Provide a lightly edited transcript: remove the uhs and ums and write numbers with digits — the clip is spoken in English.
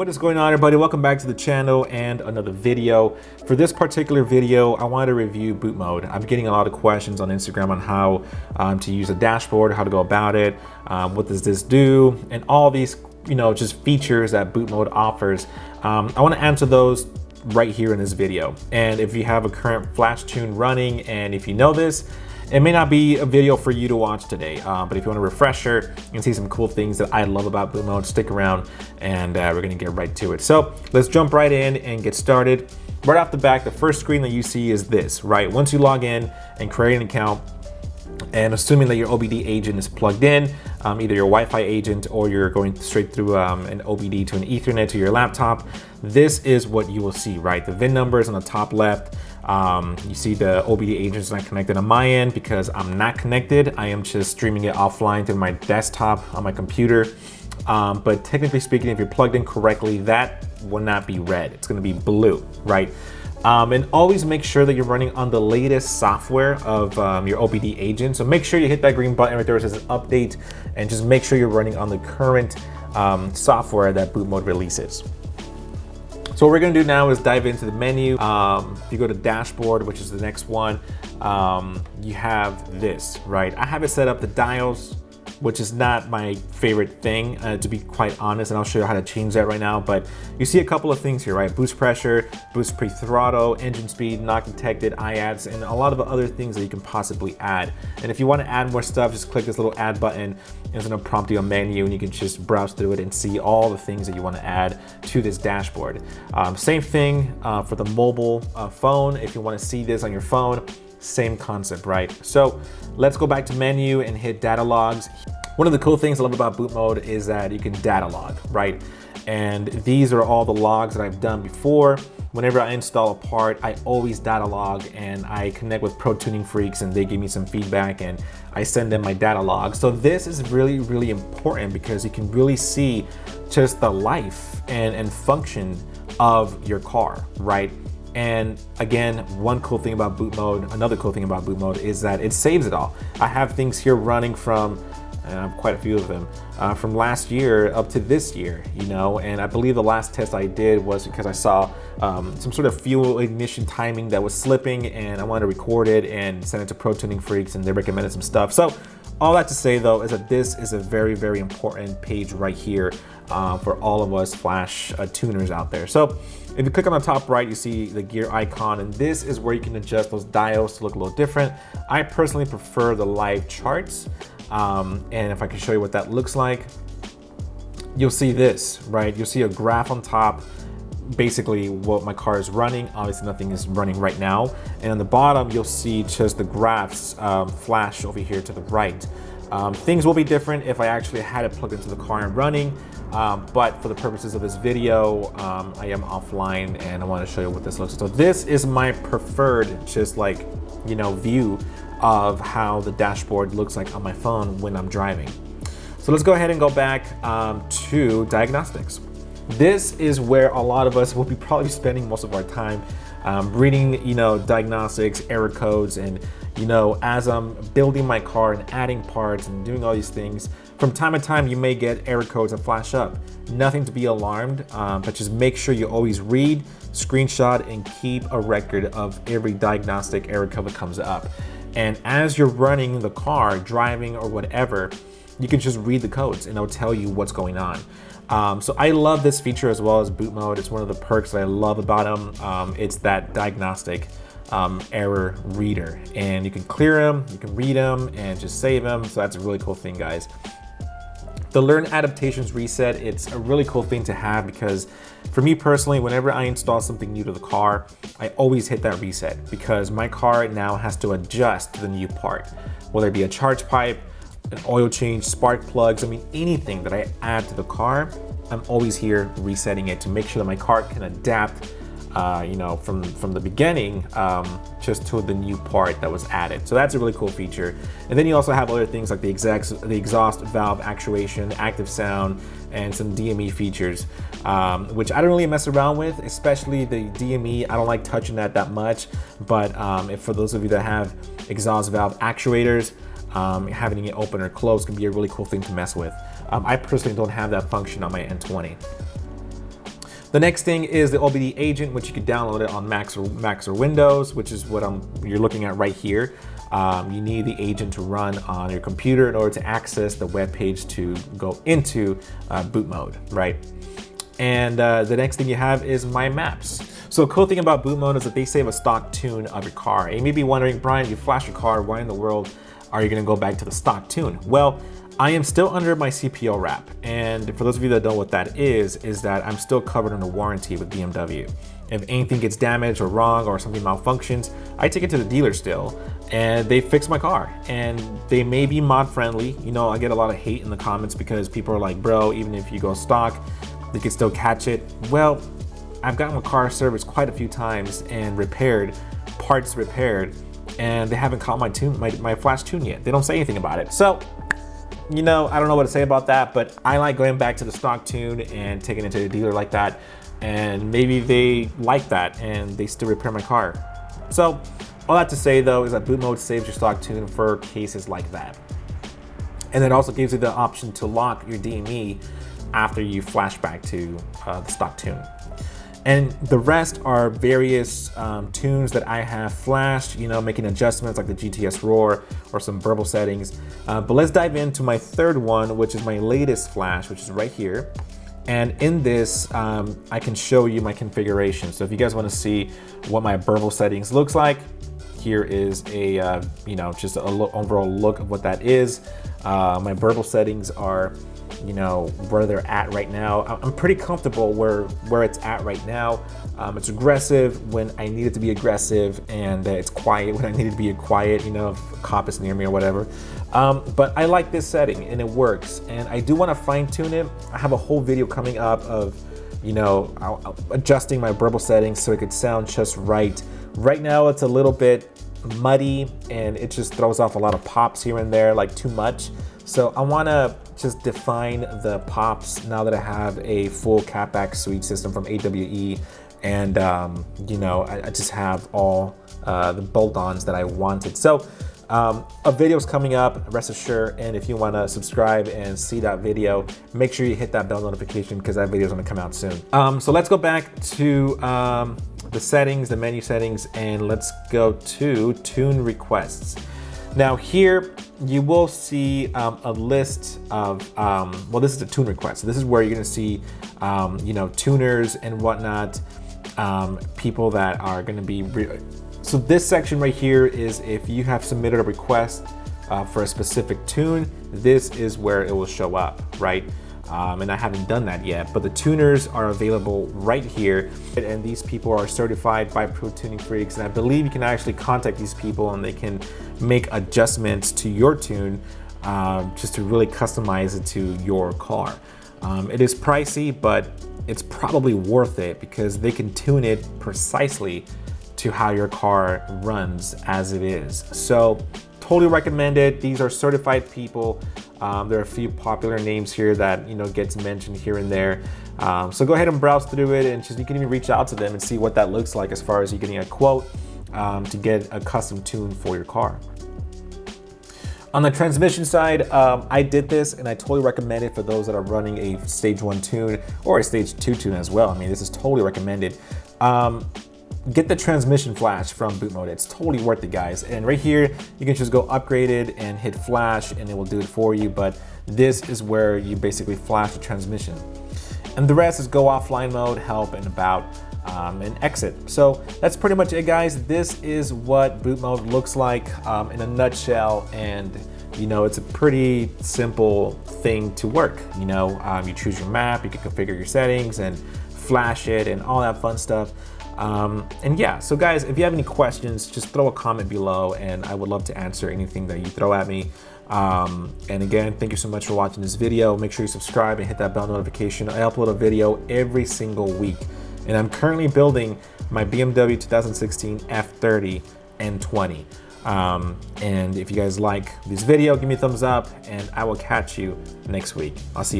What is going on, everybody? Welcome back to the channel and another video. For this particular video, I wanted to review boot mode. I'm getting a lot of questions on Instagram on how to use a dashboard, how to go about it, what does this do, and all these just features that boot mode offers. I want to answer those right here in this video. And if you have a current flash tune running, and if you know this, it may not be a video for you to watch today, but if you want a refresher and see some cool things that I love about boot mode, stick around and we're gonna get right to it. So let's jump right in and get started. Right off the back, the first screen that you see is this, right? Once you log in and create an account, and assuming that your OBD agent is plugged in, either your Wi-Fi agent or you're going straight through an OBD to an Ethernet to your laptop, this is what you will see, right? The VIN number is on the top left. You see the OBD agent is not connected on my end because I'm not connected. I am just streaming it offline to my desktop on my computer. But technically speaking, if you're plugged in correctly, that will not be red. It's gonna be blue, right? And always make sure that you're running on the latest software of your OBD agent. So make sure you hit that green button right there that says update, and just make sure you're running on the current software that boot mode releases. So what we're gonna do now is dive into the menu. If you go to dashboard, which is the next one, you have this, right? I have it set up the dials, which is not my favorite thing, to be quite honest, and I'll show you how to change that right now. But you see a couple of things here, right? Boost pressure, boost pre-throttle, engine speed, knock detected, IADS, and a lot of other things that you can possibly add. And if you want to add more stuff, just click this little add button. It's gonna prompt you a menu, and you can just browse through it and see all the things that you want to add to this dashboard. Same thing for the mobile phone. If you want to see this on your phone, same concept, right? So let's go back to menu and hit data logs. One of the cool things I love about boot mode is that you can data log, right? And these are all the logs that I've done before. Whenever I install a part, I always data log, and I connect with pro tuning freaks and they give me some feedback and I send them my data log. So this is really, really important because you can really see just the life and function of your car, right? And again, one cool thing about boot mode, another cool thing about boot mode is that it saves it all. I have things here running from, and I have quite a few of them, from last year up to this year, and I believe the last test I did was because I saw some sort of fuel ignition timing that was slipping, and I wanted to record it and send it to Pro Tuning Freaks, and they recommended some stuff. So all that to say though is that this is a very, very important page right here for all of us flash tuners out there. So if you click on the top right, you see the gear icon, and this is where you can adjust those dials to look a little different. I personally prefer the live charts. And if I can show you what that looks like, you'll see this, right? You'll see a graph on top, basically what my car is running. Obviously nothing is running right now. And on the bottom, you'll see just the graphs flash over here to the right. Things will be different if I actually had it plugged into the car and running, but for the purposes of this video, I am offline and I want to show you what this looks like. So this is my preferred just view of how the dashboard looks like on my phone when I'm driving. So let's go ahead and go back to Diagnostics. This is where a lot of us will be probably spending most of our time reading, diagnostics, error codes, and as I'm building my car and adding parts and doing all these things, from time to time you may get error codes that flash up. Nothing to be alarmed, but just make sure you always read, screenshot, and keep a record of every diagnostic error code that comes up. And as you're running the car, driving or whatever, you can just read the codes and it'll tell you what's going on. So I love this feature as well as boot mode. It's one of the perks that I love about them. It's that diagnostic error reader, and you can clear them, you can read them and just save them. So that's a really cool thing, guys. The Learn Adaptations Reset, it's a really cool thing to have because for me personally, whenever I install something new to the car, I always hit that reset because my car now has to adjust to the new part, whether it be a charge pipe, an oil change, spark plugs, anything that I add to the car, I'm always here resetting it to make sure that my car can adapt from the beginning just to the new part that was added. So that's a really cool feature. And then you also have other things like the exhaust valve actuation, active sound, and some DME features, which I don't really mess around with, especially the DME. I don't like touching that much, but if for those of you that have exhaust valve actuators, having it open or close can be a really cool thing to mess with. I personally don't have that function on my N20. The next thing is the OBD agent, which you can download it on Mac or Windows, which is what you're looking at right here. You need the agent to run on your computer in order to access the web page to go into boot mode, right? And the next thing you have is My Maps. So the cool thing about boot mode is that they save a stock tune of your car. And you may be wondering, Brian, you flash your car, why in the world are you gonna go back to the stock tune? Well, I am still under my CPO wrap. And for those of you that don't know what that is that I'm still covered under warranty with BMW. If anything gets damaged or wrong or something malfunctions, I take it to the dealer still and they fix my car. And they may be mod friendly. You know, I get a lot of hate in the comments because people are like, bro, even if you go stock, they can still catch it. Well, I've gotten my car serviced quite a few times and repaired, parts repaired, and they haven't caught my flash tune yet. They don't say anything about it. So, you know, I don't know what to say about that, but I like going back to the stock tune and taking it to the dealer like that. And maybe they like that and they still repair my car. So all that to say though is that boot mode saves your stock tune for cases like that. And it also gives you the option to lock your DME after you flash back to the stock tune. And the rest are various tunes that I have flashed, you know, making adjustments like the GTS Roar or some verbal settings. But let's dive into my third one, which is my latest flash, which is right here. And in this, I can show you my configuration. So if you guys want to see what my verbal settings looks like, here is a, you know, just a overall look of what that is. My verbal settings are, you know, where they're at right now. I'm pretty comfortable where it's at right now. It's aggressive when I need it to be aggressive, and it's quiet when I need it to be quiet, you know, if a cop is near me or whatever. But I like this setting and it works, and I do want to fine tune it. I have a whole video coming up of, you know, adjusting my verbal settings so it could sound just right. Right now it's a little bit muddy and it just throws off a lot of pops here and there, like too much. So I want to just define the pops now that I have a full catback suite system from AWE, and you know, I just have all the bolt-ons that I wanted. So a video is coming up, rest assured, and if you want to subscribe and see that video, make sure you hit that bell notification because that video is going to come out soon. So let's go back to the settings, the menu settings, and let's go to tune requests. Now here you will see a list of, well, this is a tune request. So this is where you're gonna see, you know, tuners and whatnot, people that are gonna be, so this section right here is if you have submitted a request for a specific tune, this is where it will show up, right? And I haven't done that yet, but the tuners are available right here. And these people are certified by Pro Tuning Freaks. And I believe you can actually contact these people and they can make adjustments to your tune just to really customize it to your car. It is pricey, but it's probably worth it because they can tune it precisely to how your car runs as it is. So totally recommend it. These are certified people. There are a few popular names here that, you know, gets mentioned here and there. So go ahead and browse through it, and you can even reach out to them and see what that looks like as far as you getting a quote to get a custom tune for your car. On the transmission side, I did this and I totally recommend it for those that are running a stage 1 tune or a stage 2 tune as well. I mean, this is totally recommended. Get the transmission flash from boot mode. It's totally worth it, guys. And right here, you can just go upgrade it and hit flash and it will do it for you. But this is where you basically flash the transmission. And the rest is go offline mode, help, and about, and exit. So that's pretty much it, guys. This is what boot mode looks like in a nutshell. And you know, it's a pretty simple thing to work. You know, you choose your map, you can configure your settings and flash it and all that fun stuff. And yeah, so guys, if you have any questions, just throw a comment below and I would love to answer anything that you throw at me. And again, thank you so much for watching this video. Make sure you subscribe and hit that bell notification. I upload a video every single week, and I'm currently building my BMW 2016 F30 and 20. And if you guys like this video, give me a thumbs up and I will catch you next week. I'll see you.